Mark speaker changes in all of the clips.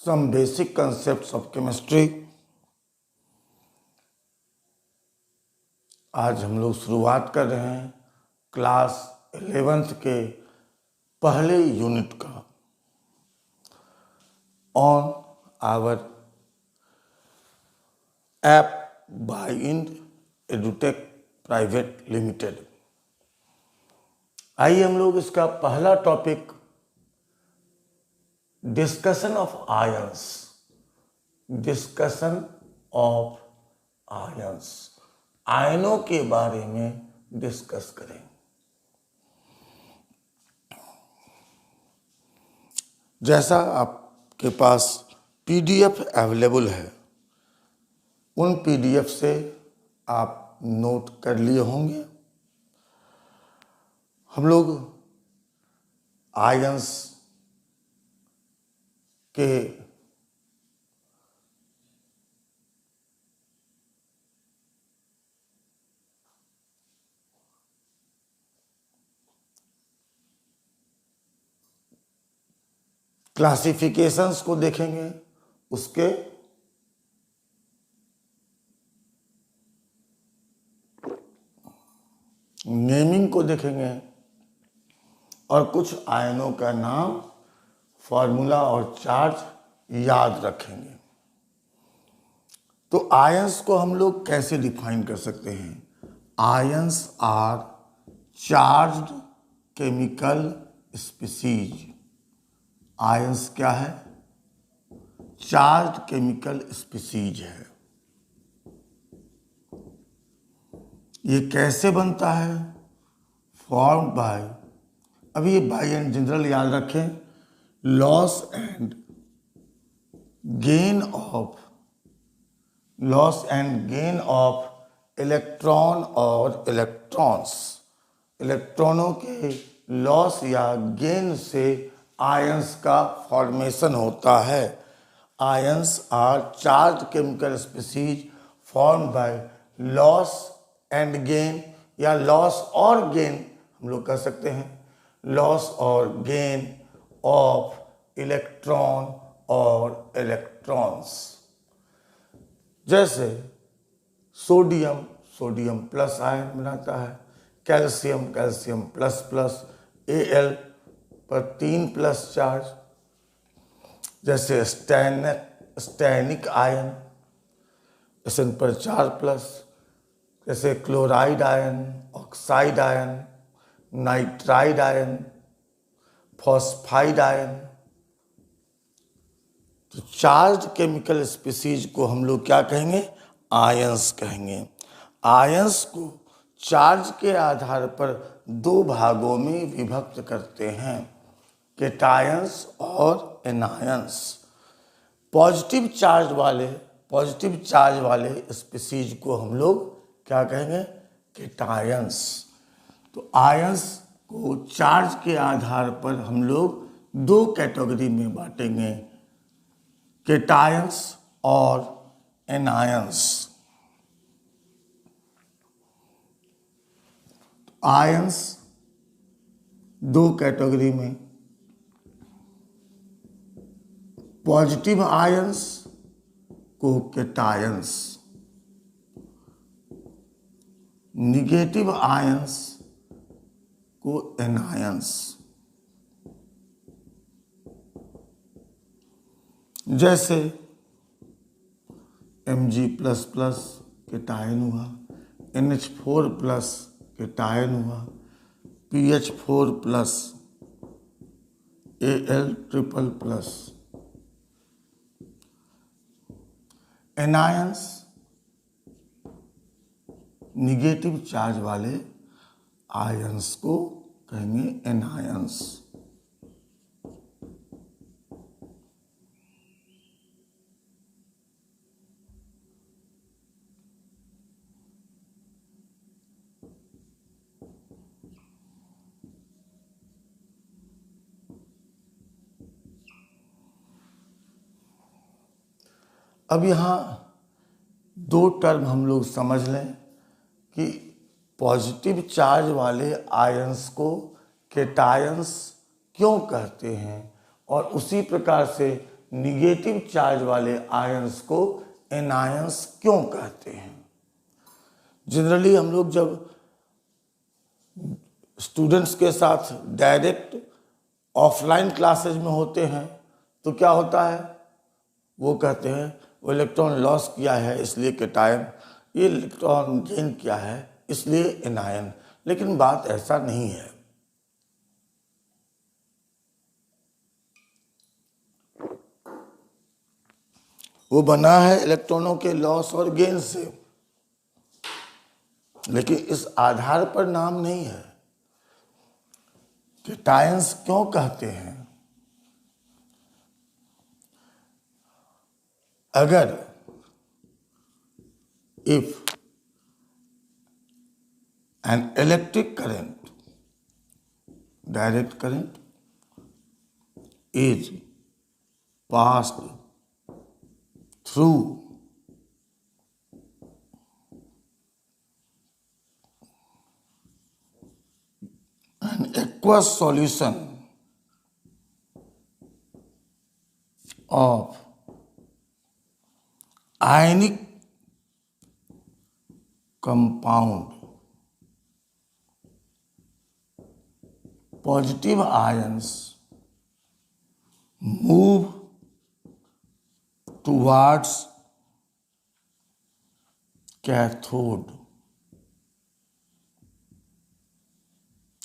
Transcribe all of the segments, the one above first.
Speaker 1: some basic concepts of chemistry। आज हम लोग शुरुआत कर रहे हैं क्लास 11th के पहले यूनिट का on our app by Ind Edutech private limited. आइए हम लोग इसका पहला topic discussion of ions, discussion of ions, आयनों के बारे में डिस्कस करें। जैसा आपके पास पीडीएफ अवेलेबल है, उन पीडीएफ से आप नोट कर लिए होंगे। हम लोग आयंस के क्लासिफिकेशंस को देखेंगे, उसके नेमिंग को देखेंगे और कुछ आयनों का नाम, फॉर्मूला और चार्ज याद रखेंगे। तो आयंस को हम लोग कैसे डिफाइन कर सकते हैं? Ions are charged chemical species. Ions क्या है? चार्ज्ड केमिकल स्पीसीज है। ये कैसे बनता है? फॉर्म्ड बाय, अभी ये बाय एंड जनरल याद रखें, loss and gain of electron और इलेक्ट्रॉन्स। इलेक्ट्रॉनों के लॉस या गेन से आयंस का फॉर्मेशन होता है। Ions are charge chemical species formed by loss and gain, या लॉस और गेन हम लोग कह सकते हैं, लॉस और गेन ऑफ इलेक्ट्रॉन और इलेक्ट्रॉन्स। जैसे सोडियम प्लस आयन बनाता है, कैल्शियम प्लस प्लस, Al पर 3 प्लस चार्ज। जैसे स्टैनिक आयन, Sn पर 4 प्लस। जैसे chloride ion, oxide ion, nitride ion, phosphide ion. तो चार्ज केमिकल स्पीसीज को हम लोग क्या कहेंगे? आयंस कहेंगे। आयंस को चार्ज के आधार पर 2 भागों में विभक्त करते हैं, केटायंस और एनायंस। पॉजिटिव चार्ज वाले स्पीसीज को हम लोग क्या कहेंगे? केटायंस। तो आयंस को चार्ज के आधार पर हम लोग 2 कैटेगरी में बांटेंगे, केटायंस और एनायंस। आयंस 2 कैटेगरी में, पॉजिटिव आयंस को केटायंस, निगेटिव आयंस को एनायंस। जैसे Mg++ केटायन हुआ, NH4+ केटायन हुआ, PH4+, Al++। Anions negative charge वाले आयंस को कहेंगे एनायंस। अब यहाँ 2 टर्म हम लोग समझ लें कि पॉजिटिव चार्ज वाले आयंस को केटायंस क्यों कहते हैं, और उसी प्रकार से निगेटिव चार्ज वाले आयंस को एनायंस क्यों कहते हैं? जनरली हम लोग जब स्टूडेंट्स के साथ डायरेक्ट ऑफलाइन क्लासेज में होते हैं तो क्या होता है, वो कहते हैं वो इलेक्ट्रॉन लॉस किया है इसलिए कैटायन, ये इलेक्ट्रॉन गेन किया है इसलिए एनायन। लेकिन बात ऐसा नहीं है। वो बना है इलेक्ट्रॉनों के लॉस और गेन से, लेकिन इस आधार पर नाम नहीं है। कैटायंस क्यों कहते हैं? अगर if an electric current, direct current is passed through an aqueous solution of ionic compound, positive ions move towards cathode.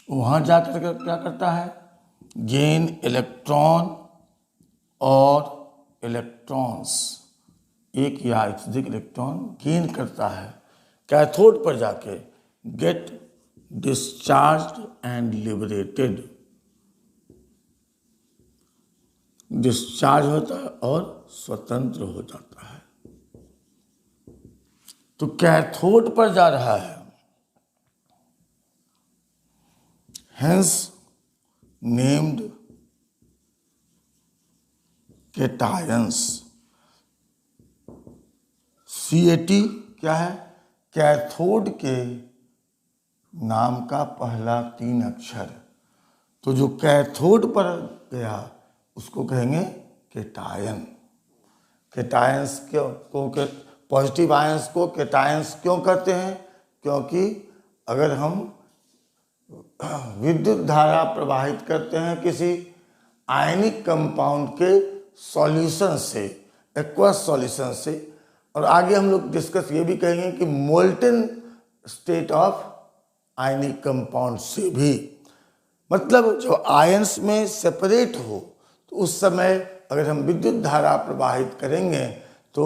Speaker 1: वहां जाकर क्या करता है, गेन इलेक्ट्रॉन और इलेक्ट्रॉन्स, एक या अधिक इलेक्ट्रॉन गेन करता है कैथोड पर जाके, get discharged and liberated, discharge होता है और स्वतंत्र हो जाता है। तो कैथोड पर जा रहा है, हेंस नेम्ड कैटायंस। CAT क्या है? कैथोड के नाम का पहला 3 अक्षर। तो जो कैथोड पर गया उसको कहेंगे कैटायन। कैटायंस को पॉजिटिव आयंस को कैटायंस क्यों कहते हैं? क्योंकि अगर हम विद्युत धारा प्रवाहित करते हैं किसी आयनिक कंपाउंड के सॉल्यूशन से, एक्वस सॉल्यूशन से, और आगे हम लोग डिस्कस ये भी करेंगे कि molten state of ionic compound से भी, मतलब जो आयंस में सेपरेट हो, तो उस समय अगर हम विद्युत धारा प्रवाहित करेंगे तो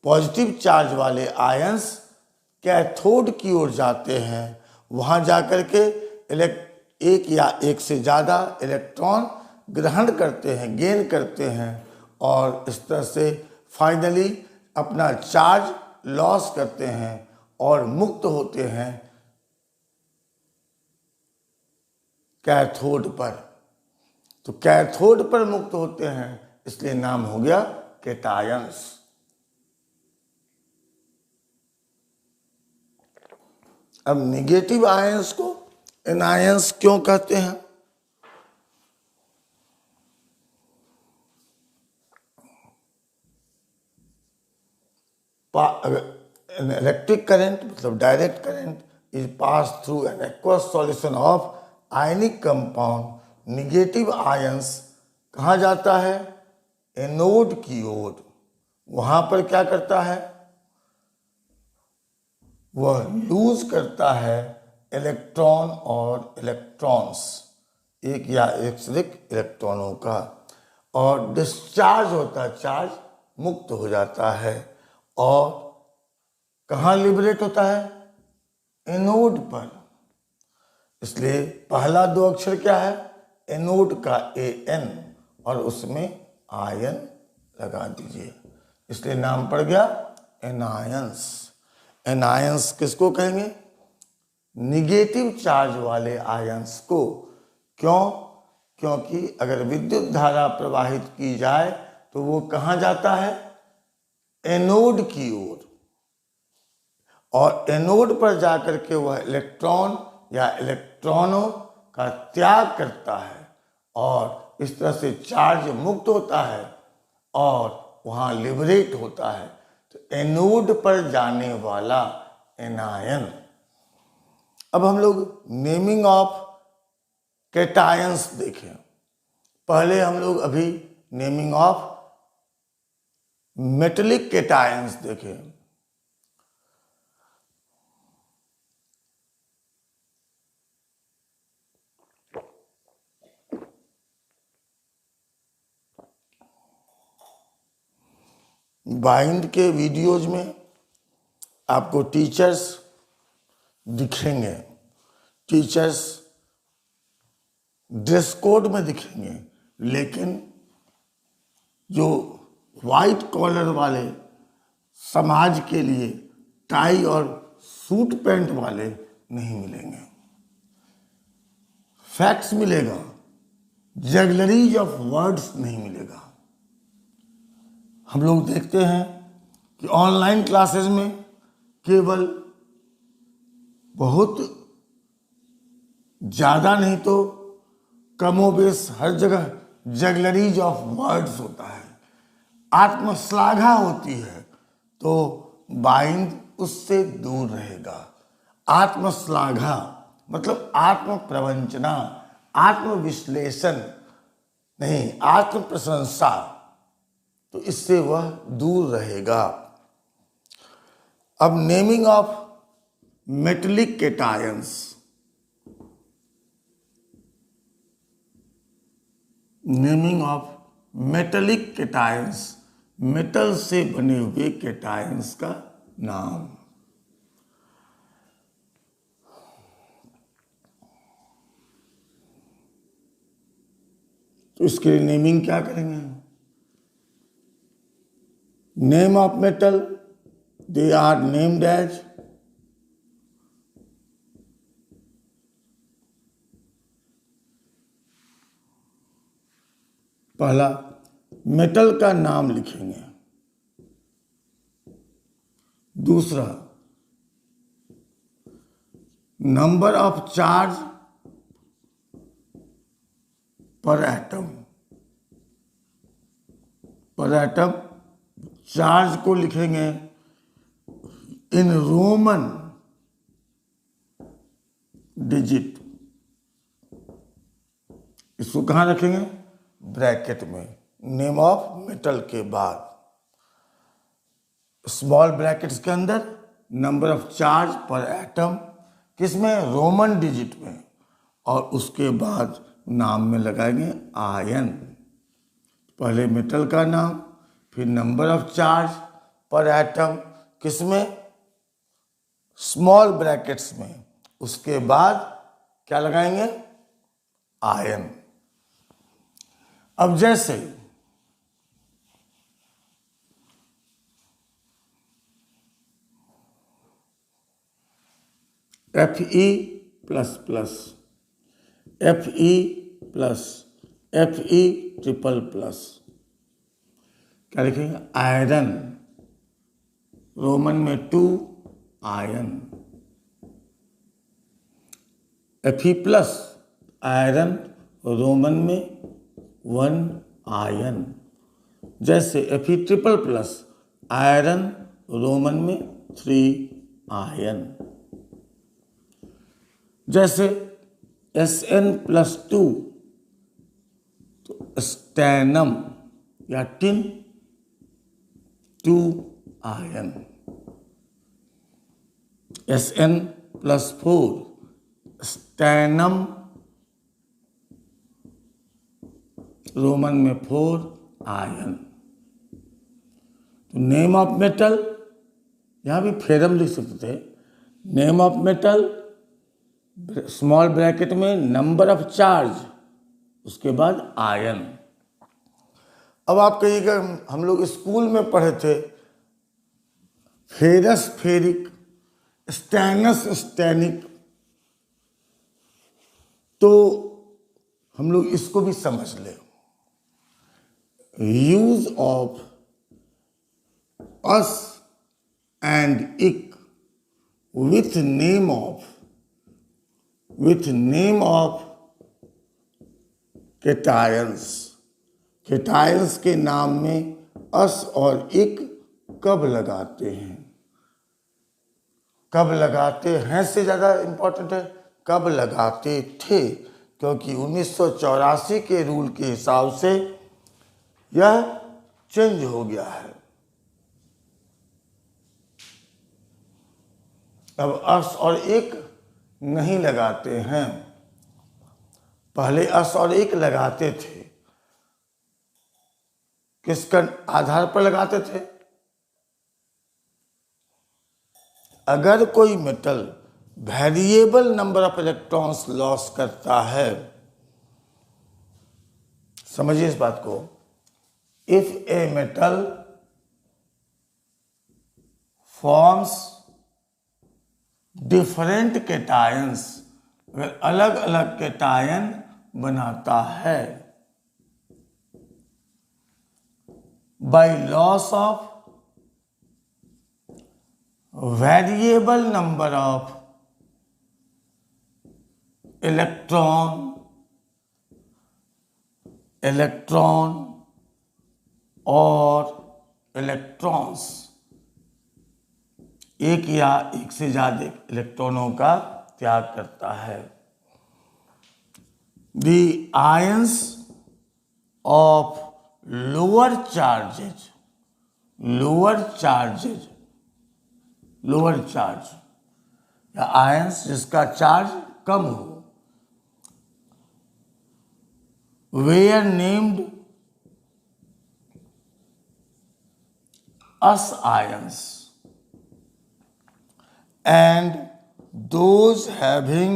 Speaker 1: पॉजिटिव चार्ज वाले आयंस कैथोड की ओर जाते हैं। वहां जाकर के एक या एक से ज़्यादा इलेक्ट्रॉन ग्रहण करते हैं, गेन करते हैं, और इस तरह से फाइनली अपना चार्ज लॉस करते हैं और मुक्त होते हैं कैथोड पर। तो कैथोड पर मुक्त होते हैं इसलिए नाम हो गया कैटायंस। अब निगेटिव आयंस को एनायंस क्यों कहते हैं? An electric current, मतलब direct current, is passed through an aqueous solution of ionic compound. Negative ions कहाँ जाता है? एनोड की ओर। वहां पर क्या करता है? वह लूज करता है इलेक्ट्रॉन और इलेक्ट्रॉन्स, एक या एक से अधिक इलेक्ट्रॉनों का, और डिस्चार्ज होता है, चार्ज मुक्त हो जाता है। और कहाँ लिबरेट होता है? एनोड पर। इसलिए पहला 2 अक्षर क्या है? एनोड का AN, और उसमें आयन लगा दीजिए, इसलिए नाम पड़ गया एनायंस। एनायंस किसको कहेंगे? निगेटिव चार्ज वाले आयंस को। क्यों? क्योंकि अगर विद्युत धारा प्रवाहित की जाए तो वो कहाँ जाता है? एनोड की ओर, और एनोड पर जाकर के वह इलेक्ट्रॉन या इलेक्ट्रॉनों का त्याग करता है और इस तरह से चार्ज मुक्त होता है। और वहाँ लिबरेट होता है। तो एनोड पर जाने वाला एनायन। अब हम लोग नेमिंग ऑफ कैटायंस देखें। पहले हम लोग अभी नेमिंग ऑफ मेटेलिक कैटायंस देखें। बाइंड के वीडियोज में आपको टीचर्स दिखेंगे, टीचर्स ड्रेस कोड में दिखेंगे, लेकिन जो वाइट कॉलर वाले समाज के लिए टाई और सूट पैंट वाले नहीं मिलेंगे। फैक्ट्स मिलेगा, जगलरीज ऑफ वर्ड्स नहीं मिलेगा। हम लोग देखते हैं कि ऑनलाइन क्लासेस में केवल बहुत ज़्यादा नहीं तो कमोबेश हर जगह जगलरीज ऑफ वर्ड्स होता है, आत्मश्लाघा होती है, तो बाइंड उससे दूर रहेगा। आत्मश्लाघा मतलब आत्म प्रवंचना, आत्मविश्लेषण नहीं, आत्म प्रशंसा, तो इससे वह दूर रहेगा। अब naming of metallic cations. Naming of metallic cations, metal से बने हुए कैटायंस का नाम। तो इसके लिए नेमिंग क्या करेंगे? Name of metal, they are named as पहला मेटल का नाम लिखेंगे, दूसरा नंबर ऑफ चार्ज पर एटम, पर एटम चार्ज को लिखेंगे इन रोमन डिजिट। इसको कहाँ रखेंगे? ब्रैकेट में, नेम ऑफ मेटल के बाद स्मॉल ब्रैकेट्स के अंदर नंबर ऑफ चार्ज पर एटम, किसमें? रोमन डिजिट में, और उसके बाद नाम में लगाएंगे आयन। पहले मेटल का नाम, फिर नंबर ऑफ चार्ज पर एटम, किसमें? स्मॉल ब्रैकेट्स में, उसके बाद क्या लगाएंगे? आयन। अब जैसे Fe plus plus, Fe plus, Fe triple plus, क्या लिखेंगे? आयरन, रोमन में 2 ion. Fe plus iron, Roman में 1 आयन। जैसे Fe triple plus iron, Roman में 3 आयन। जैसे Sn प्लस 2, तो स्टैनम या tin, 2 ion. Sn plus 4 stannum, Roman में 4 आयन। तो नेम ऑफ मेटल, यहां भी फेरम लिख सकते थे। Name of metal, small bracket में नंबर ऑफ चार्ज, उसके बाद आयन। अब आप कहिएगा हम लोग स्कूल में पढ़े थे फेरस फेरिक, स्टैनस स्टैनिक, तो हम लोग इसको भी समझ ले। यूज ऑफ अस एंड इक with name of cations, cations के नाम में अस और इक कब लगाते हैं? कब लगाते हैं से ज़्यादा इम्पोर्टेंट है कब लगाते थे, क्योंकि 1984 के रूल के हिसाब से यह चेंज हो गया है। अब अस और एक नहीं लगाते हैं, पहले अस और एक लगाते थे। किसके आधार पर लगाते थे? अगर कोई metal variable number of electrons loss करता है, समझिए इस बात को, if a metal forms different cations, अगर अलग अलग केटायन बनाता है by loss of variable number of electron और इलेक्ट्रॉन्स, एक या एक से ज्यादा इलेक्ट्रॉनों का त्याग करता है। The ions of lower charge या आयंस जिसका चार्ज कम हो, were named as ions, and those having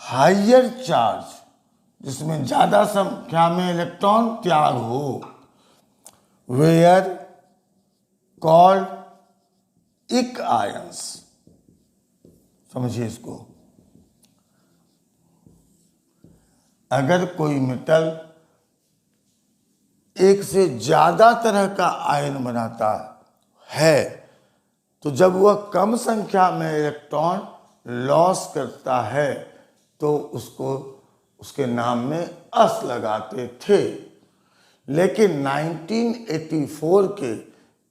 Speaker 1: higher charge, जिसमें ज्यादा संख्या में इलेक्ट्रॉन त्याग हो, वेयर कॉल्ड इक आयंस। समझिए इसको, अगर कोई मेटल एक से ज्यादा तरह का आयन बनाता है, तो जब वह कम संख्या में इलेक्ट्रॉन लॉस करता है तो उसको उसके नाम में अस लगाते थे। लेकिन 1984 के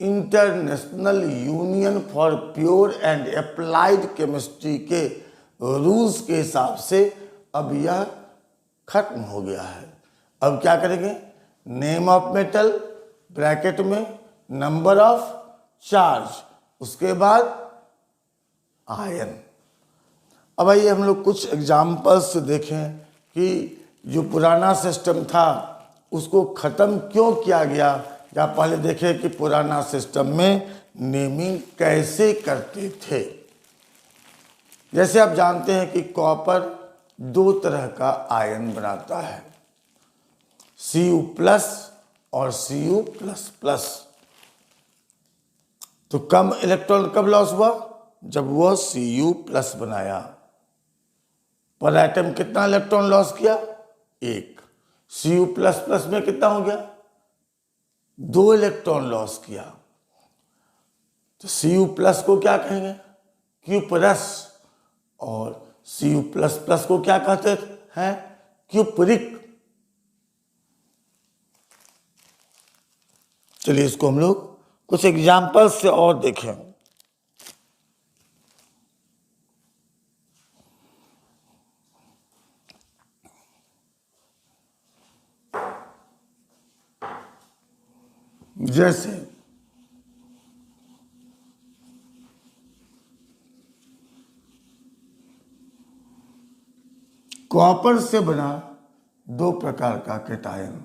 Speaker 1: international union for pure and applied chemistry के रूल्स के हिसाब से अब यह खत्म हो गया है। अब क्या करेंगे? नेम ऑफ मेटल ब्रैकेट में नंबर ऑफ चार्ज, उसके बाद आयन। अब आइए हम लोग कुछ एग्जाम्पल्स देखें कि जो पुराना सिस्टम था उसको ख़त्म क्यों किया गया, या पहले देखें कि पुराना सिस्टम में नेमिंग कैसे करते थे। जैसे आप जानते हैं कि कॉपर दो तरह का आयन बनाता है, Cu+ और Cu++। तो कम इलेक्ट्रॉन कब लॉस हुआ? जब वह Cu+ बनाया। पर एटम कितना इलेक्ट्रॉन लॉस किया? एक। Cu++ में कितना हो गया? 2 इलेक्ट्रॉन लॉस किया। तो Cu+ को क्या कहेंगे? क्यूपरस। और Cu++ को क्या कहते हैं? क्यूपरिक। चलिए इसको हम लोग कुछ एग्जाम्पल से और देखें। जैसे कॉपर से बना 2 प्रकार का cation,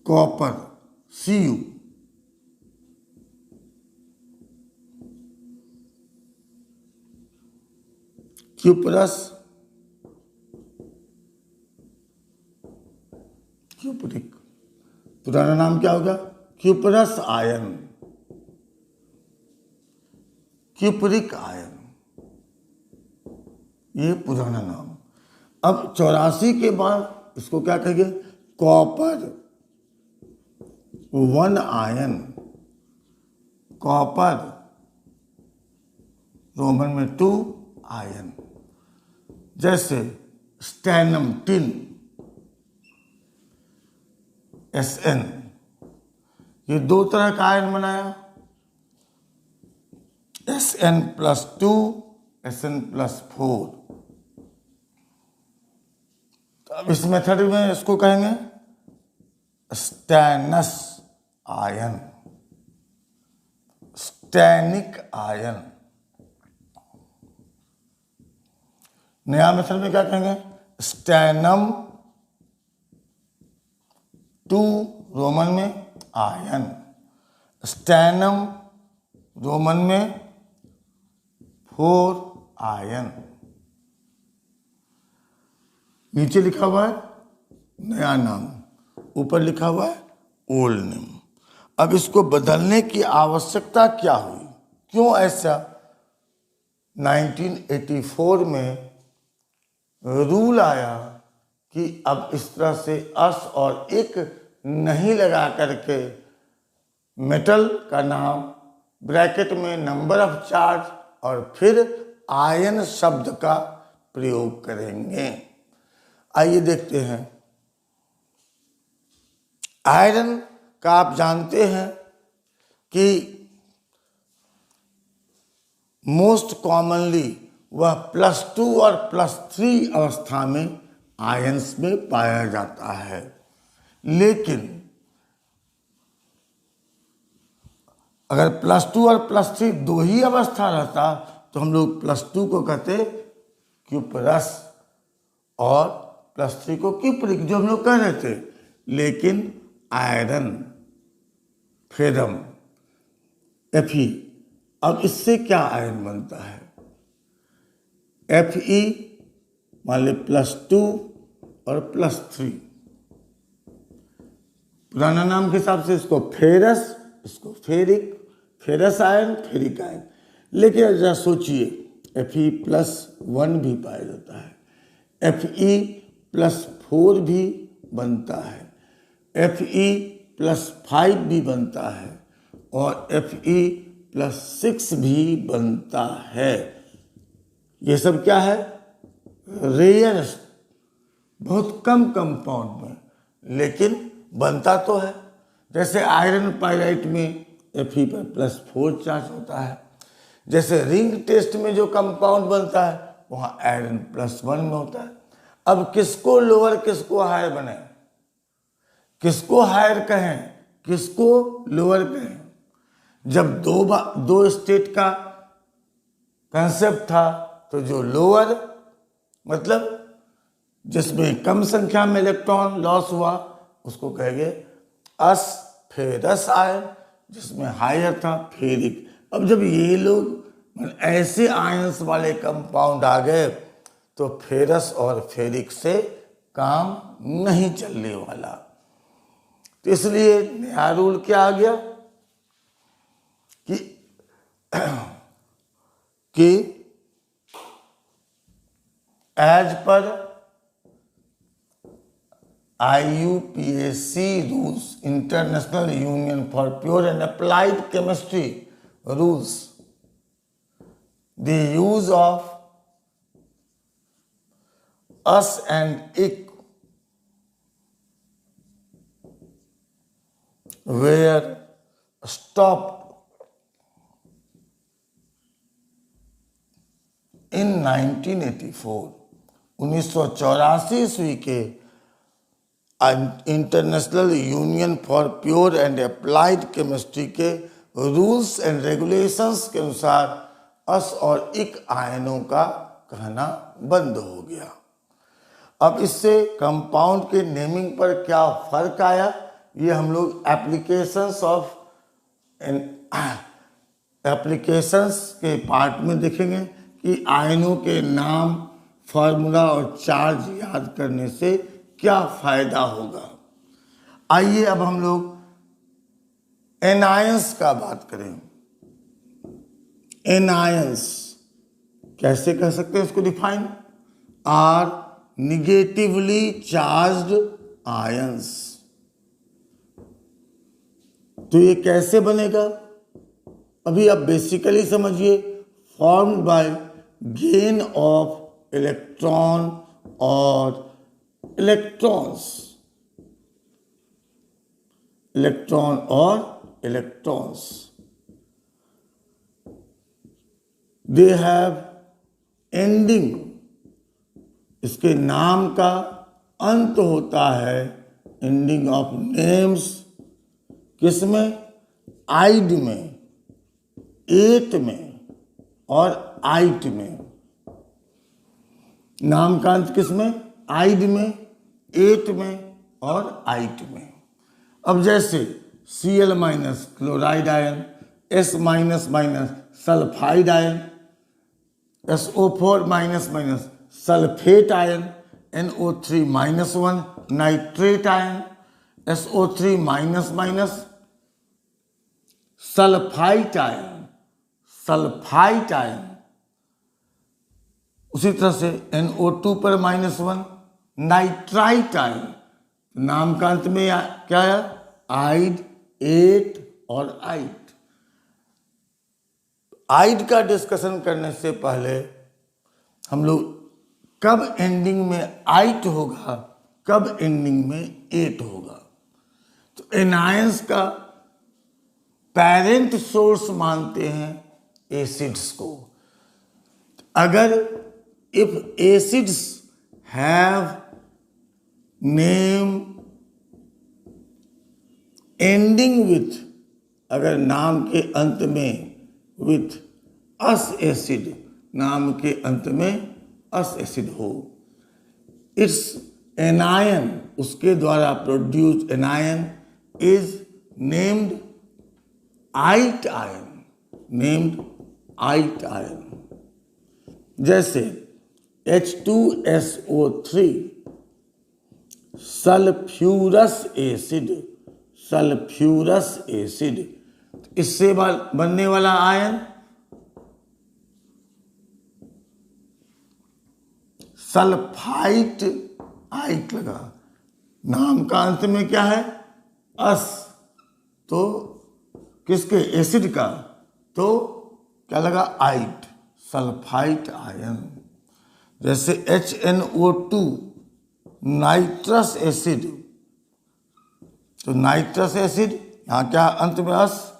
Speaker 1: copper Cu cuprous cupric. पुराना नाम क्या होगा? क्यूपरस आयन, क्यूपरिक आयन, ये पुराना नाम। अब 84 के बाद इसको क्या कहेंगे? कॉपर 1 आयन, कॉपर रोमन में 2 आयन। जैसे स्टैनम टिन Sn, ये दो तरह का आयन बनाया, Sn+2 Sn+4। तो अब इस मेथड में इसको कहेंगे स्टैनस आयन, स्टैनिक आयन। नया मेथड में क्या कहेंगे, स्टैनम 2 रोमन में आयन, स्टैनम रोमन में 4 आयन। नीचे लिखा हुआ है नया नाम, ऊपर लिखा हुआ है ओल्ड नेम। अब इसको बदलने की आवश्यकता क्या हुई, क्यों ऐसा? 1984 में रूल आया कि अब इस तरह से अस और एक नहीं लगा करके मेटल का नाम ब्रैकेट में नंबर ऑफ चार्ज और फिर आयन शब्द का प्रयोग करेंगे। आइए देखते हैं। आयरन का आप जानते हैं कि मोस्ट कॉमनली वह +2 और +3 अवस्था में आयंस में पाया जाता है, लेकिन अगर +2 और +3 दो ही अवस्था रहता तो हम लोग +2 को कहते क्यूपरस और +3 को क्यूपरिक, जो हम लोग कह रहे थे। लेकिन आयरन, फेरम, Fe, अब इससे क्या आयन बनता है? Fe मान ली +2 और +3, पुराना नाम के हिसाब से इसको फेरस, इसको ferric, ferrous ion, ferric ion. लेकिन जरा सोचिए, Fe+1 भी पाया जाता है, Fe+4 भी बनता है, Fe+5 भी बनता है और Fe+6 भी बनता है। ये सब क्या है? रेयरस्ट, बहुत कम कंपाउंड में, लेकिन बनता तो है। जैसे आयरन पाइराइट में Fe+4 चार्ज होता है, जैसे रिंग टेस्ट में जो कंपाउंड बनता है वहाँ आयरन +1 में होता है। अब किसको लोअर किसको हायर बने, किसको हायर कहें, किसको लोअर कहें? जब दो स्टेट का कंसेप्ट था तो जो लोअर मतलब जिसमें कम संख्या में इलेक्ट्रॉन लॉस हुआ उसको कहेंगे अस फेरस आयन, जिसमें हायर था फेरिक। अब जब ये लोग ऐसे आयंस वाले कंपाउंड आ गए तो फेरस और फेरिक से काम नहीं चलने वाला। तो इसलिए नया रूल क्या आ गया कि as per IUPAC rules, International Union for Pure and Applied Chemistry rules, the use of us and ik were stopped in 1984। 1984 ईस्वी के international union for pure and applied chemistry के रूल्स एंड रेगुलेशंस के अनुसार अस और इक आयनों का कहना बंद हो गया। अब इससे कंपाउंड के नेमिंग पर क्या फर्क आया, ये हम लोग एप्लीकेशंस के पार्ट में देखेंगे कि आयनों के नाम, फार्मूला और चार्ज याद करने से क्या फायदा होगा। आइए अब हम लोग एनायंस का बात करें। एनायंस कैसे कर सकते हैं इसको define? Are negatively charged ions. तो ये कैसे बनेगा? अभी आप बेसिकली समझिए, formed by gain of electron और इलेक्ट्रॉन्स, इलेक्ट्रॉन और इलेक्ट्रॉन्स, दे हैव एंडिंग, इसके नाम का अंत होता है एंडिंग ऑफ नेम्स, किसमें? आइड में, एट में और आइट में। नाम का अंत किसमें? आइड में, एट में और आइट में। अब जैसे Cl minus chloride ion, S minus minus sulphide ion, SO4 minus minus sulphate ion, NO3 minus 1 nitrate ion, SO3 minus minus sulphite ion, sulphite ion. उसी तरह से NO2 पर माइनस 1 नाइट्राइट आयन। नाम का अंत में क्या है? आइड, एट और आइट। आइड का डिस्कशन करने से पहले हम लोग कब एंडिंग में आइट होगा, कब एंडिंग में एट होगा, तो एनायंस का पेरेंट सोर्स मानते हैं एसिड्स को। अगर if acids have name ending with, अगर नाम के अंत में विथ अस एसिड, नाम के अंत में अस एसिड हो, इट्स एनायन, उसके द्वारा produced anion is named ite ion, named ite ion. जैसे H2SO3 sulphurous acid, sulphurous acid, इससे बनने वाला आयन सल्फाइट आइट लगा। नाम का अंत में क्या है? अस, तो किसके? एसिड का, तो क्या लगा? आइट, सल्फाइट आयन। जैसे HNO2 नाइट्रस एसिड, तो नाइट्रस एसिड यहां क्या अंत में? अस,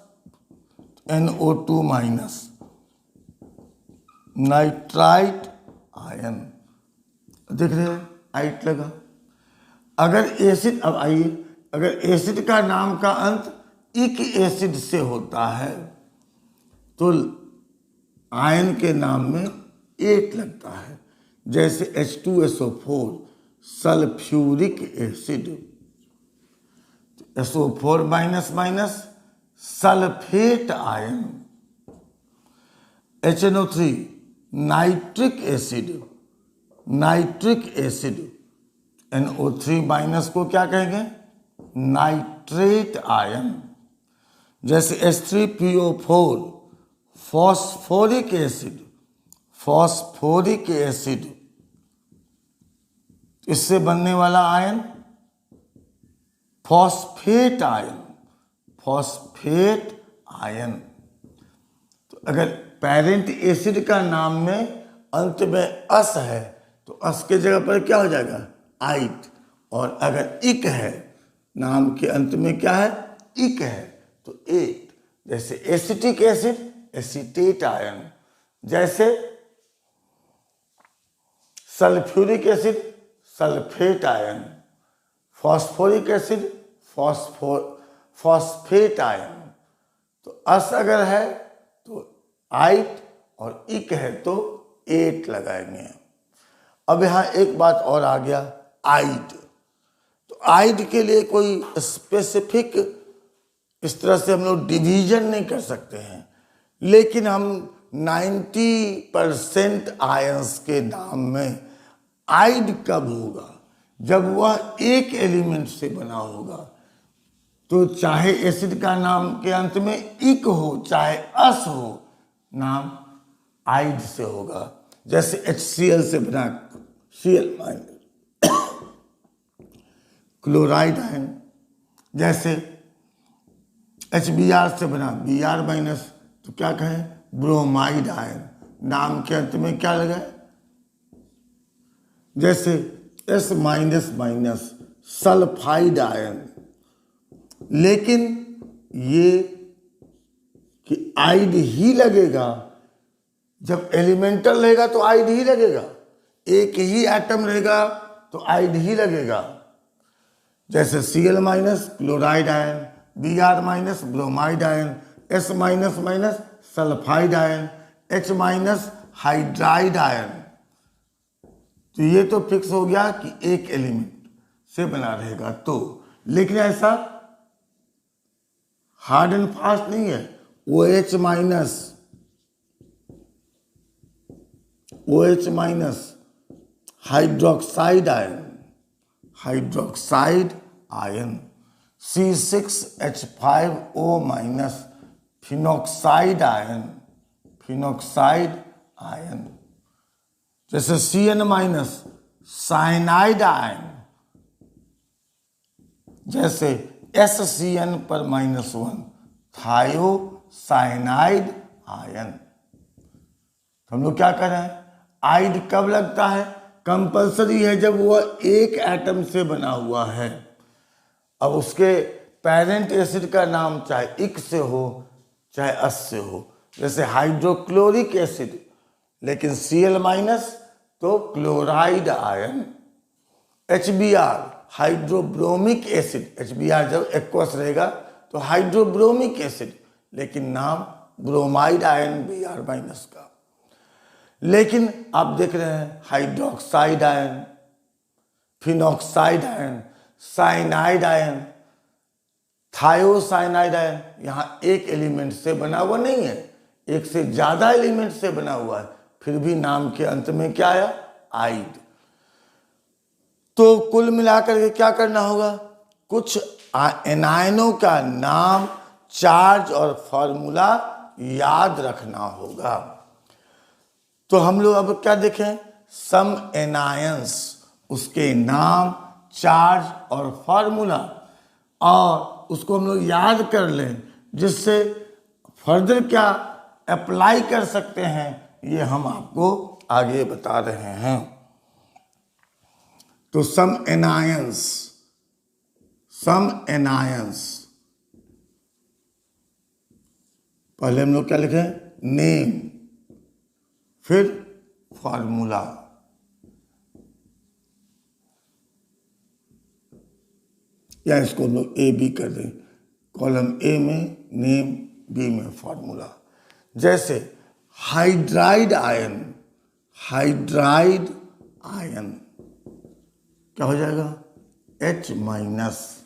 Speaker 1: NO2 माइनस नाइट्राइट आयन, देख रहे हैं आइट लगा। अगर एसिड, अब आइए, अगर एसिड का नाम का अंत इक एसिड से होता है तो आयन के नाम में एट लगता है। जैसे H2SO4 sulphuric acid, SO4 minus minus sulphate ion, HNO3 nitric acid, nitric acid, NO3 minus को क्या कहेंगे? Nitrate ion. जैसे H3PO4 phosphoric acid, phosphoric acid, इससे बनने वाला ion phosphate ion, phosphate ion. तो अगर पेरेंट एसिड का नाम में अंत में अस है तो अस के जगह पर क्या हो जाएगा? आइट। और अगर इक है, नाम के अंत में क्या है? इक है, तो एट। जैसे एसिटिक एसिड एसीटेट आयन, जैसे sulphuric acid sulphate ion, phosphoric acid phosphate ion. तो अस अगर है तो आइट और इक है तो एट लगाएंगे। अब यहाँ एक बात और आ गया, आइड। तो आइड के लिए कोई स्पेसिफिक इस तरह से हम लोग डिवीजन नहीं कर सकते हैं, लेकिन हम 90% आयंस के नाम में आइड कब होगा? जब वह एक एलिमेंट से बना होगा। तो चाहे एसिड का नाम के अंत में इक हो चाहे अस हो, नाम आइड से होगा। जैसे HCl से बना Cl माइनस क्लोराइड आयन, जैसे HBr से बना Br माइनस, तो क्या कहें? Bromide ion. नाम के अंत में क्या लगा? जैसे S minus minus sulphide ion, लेकिन ये कि आइड ही लगेगा, जब एलिमेंटल रहेगा तो आइड ही लगेगा, एक ही एटम रहेगा तो आइड ही लगेगा। जैसे Cl minus chloride ion, Br minus bromide ion, S minus minus sulphide ion, H minus hydride ion. तो ये तो फिक्स हो गया कि एक एलिमेंट से बना रहेगा। तो लेकिन ऐसा हार्ड एंड फास्ट नहीं है। OH minus hydroxide ion, C6H5O minus phenoxide ion, जैसे Cn माइनस साइनाइड आयन, जैसे SCN पर -1 थायोसाइनाइड आयन। हम लोग क्या कर रहे हैं, आइड कब लगता है, कंपल्सरी है जब वह एक एटम से बना हुआ है। अब उसके पेरेंट एसिड का नाम चाहे इक से हो चाहे अस से हो, जैसे हाइड्रोक्लोरिक एसिड, लेकिन Cl माइनस तो chloride ion, HBr hydrobromic acid, HBr जब एक्वस रहेगा तो हाइड्रोब्रोमिक एसिड, लेकिन नाम ब्रोमाइड आयन Br माइनस का। लेकिन आप देख रहे हैं hydroxide ion, phenoxide ion, cyanide ion, thiocyanide ion, यहाँ एक एलिमेंट से बना हुआ नहीं है, एक से ज्यादा एलिमेंट से बना हुआ है, फिर भी नाम के अंत में क्या आया, आइड। तो कुल मिलाकर के क्या करना होगा, कुछ एनायनों का नाम, चार्ज और फॉर्मूला याद रखना होगा। तो हम लोग अब क्या देखें, सम एनायंस, उसके नाम, चार्ज और फॉर्मूला, और उसको हम लोग याद कर लें, जिससे फर्दर क्या अप्लाई कर सकते हैं ये हम आपको आगे बता रहे हैं। तो सम एनायंस, पहले हम लोग क्या लिखें, नेम, फिर फॉर्मूला। या इसको हम लोग ए बी कर दें, कॉलम ए में नेम, बी में फॉर्मूला। जैसे हाइड्राइड आयन, क्या हो जाएगा, H माइनस।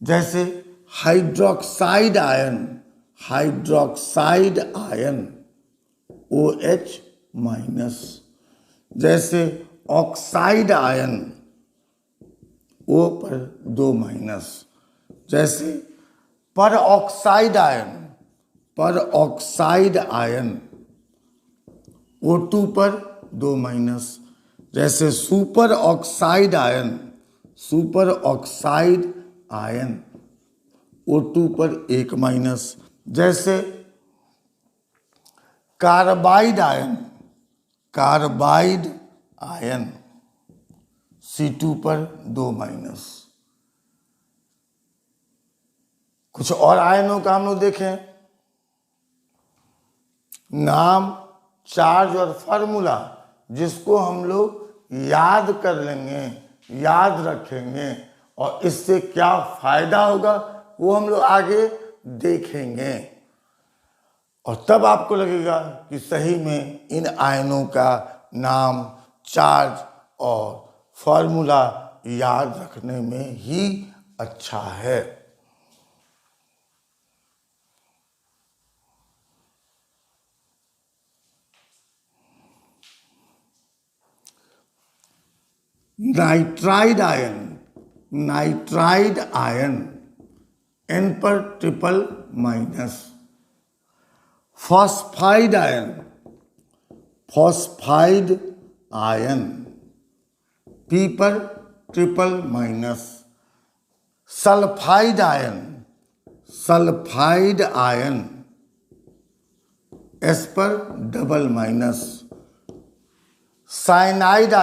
Speaker 1: जैसे हाइड्रोक्साइड आयन, OH माइनस। जैसे ऑक्साइड आयन, O पर 2 माइनस। जैसे पर ऑक्साइड आयन, O2 पर 2 माइनस। जैसे सुपर ऑक्साइड आयन, O2 पर 1 माइनस। जैसे कार्बाइड आयन, C2 पर 2 माइनस। कुछ और आयनों का हम लोग देखें, नाम, चार्ज और फॉर्मूला, जिसको हम लोग याद कर लेंगे, याद रखेंगे, और इससे क्या फायदा होगा वो हम लोग आगे देखेंगे। और तब आपको लगेगा कि सही में इन आयनों का नाम, चार्ज और फॉर्मूला याद रखने में ही अच्छा है। नाइट्राइड आयन, N पर triple minus. Phosphide ion, P पर triple minus. Sulphide ion, S पर double minus. Cyanide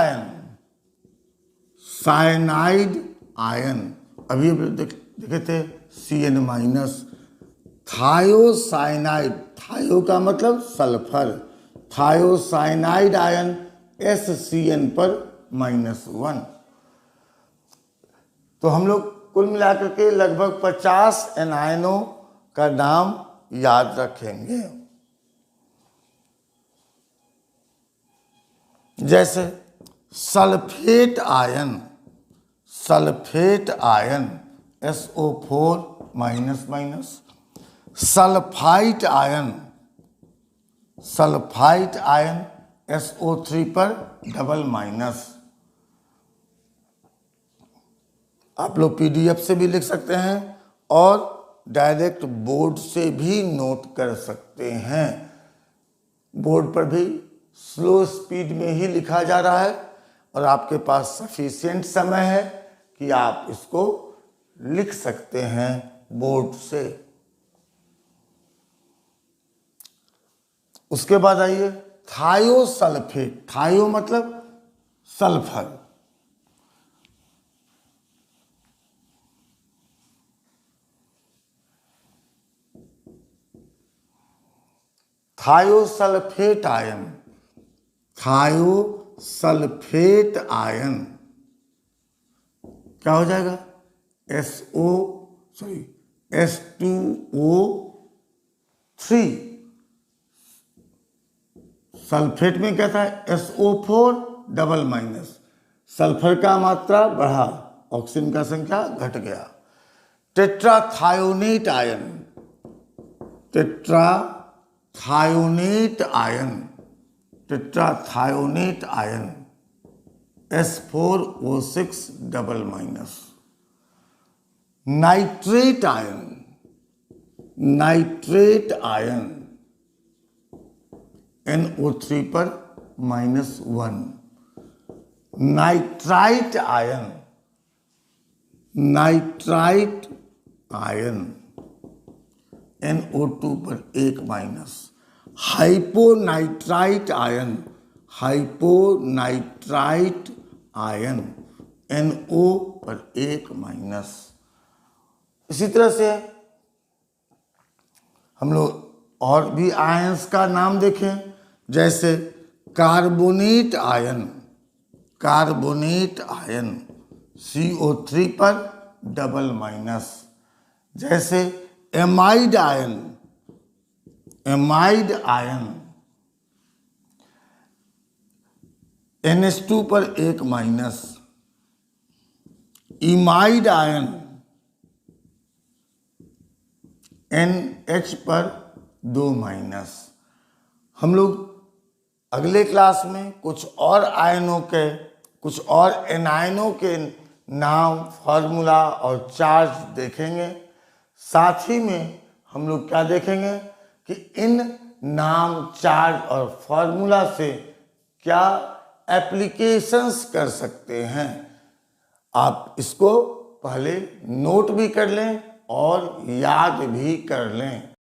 Speaker 1: cyanide ion, अभी देखे थे Cn-, थायोसाइनाइड, थायो का मतलब सल्फर, थायोसाइनाइड आयन SCN पर -1। तो हम लोग कुल मिलाकर के लगभग 50 एनायनों का नाम याद रखेंगे। जैसे sulphate ion, sulphate ion SO4-, sulphite ion, sulphite ion SO3 पर डबल-। आप लोग PDF से भी लिख सकते हैं और डायरेक्ट बोर्ड से भी नोट कर सकते हैं। बोर्ड पर भी स्लो स्पीड में ही लिखा जा रहा है और आपके पास सफिशिएंट समय है कि आप इसको लिख सकते हैं बोर्ड से। उसके बाद आइए थायोसल्फेट, थायो मतलब sulphur, thiosulphate ion, thiosulphate ion क्या हो जाएगा H2O3, सल्फेट में क्या था SO4-, सल्फर का मात्रा बढ़ा, ऑक्सीजन का संख्या घट गया। Tetrathionate ion, tetrathionate ion, tetrathionate ion S4O6-। Nitrate ion, nitrate ion NO3 पर -1। Nitrite ion, nitrite ion NO2 पर 1-। हाइपोनाइट्राइट आयन, हाइपोनाइट्राइट आयन NO पर 1-। इसी तरह से हम लोग और भी आयंस का नाम देखें, जैसे carbonate ion, carbonate ion CO3 पर डबल-। जैसे amide ion, amide ion NH2 पर 1-। इमाइड आयन NH पर 2-। हम लोग अगले क्लास में कुछ और आयनों के, कुछ और एनायनों के नाम, फॉर्मूला और चार्ज देखेंगे। साथ ही में हम लोग क्या देखेंगे कि इन नाम, चार्ज और फॉर्मूला से क्या एप्लीकेशंस कर सकते हैं। आप इसको पहले नोट भी कर लें और याद भी कर लें।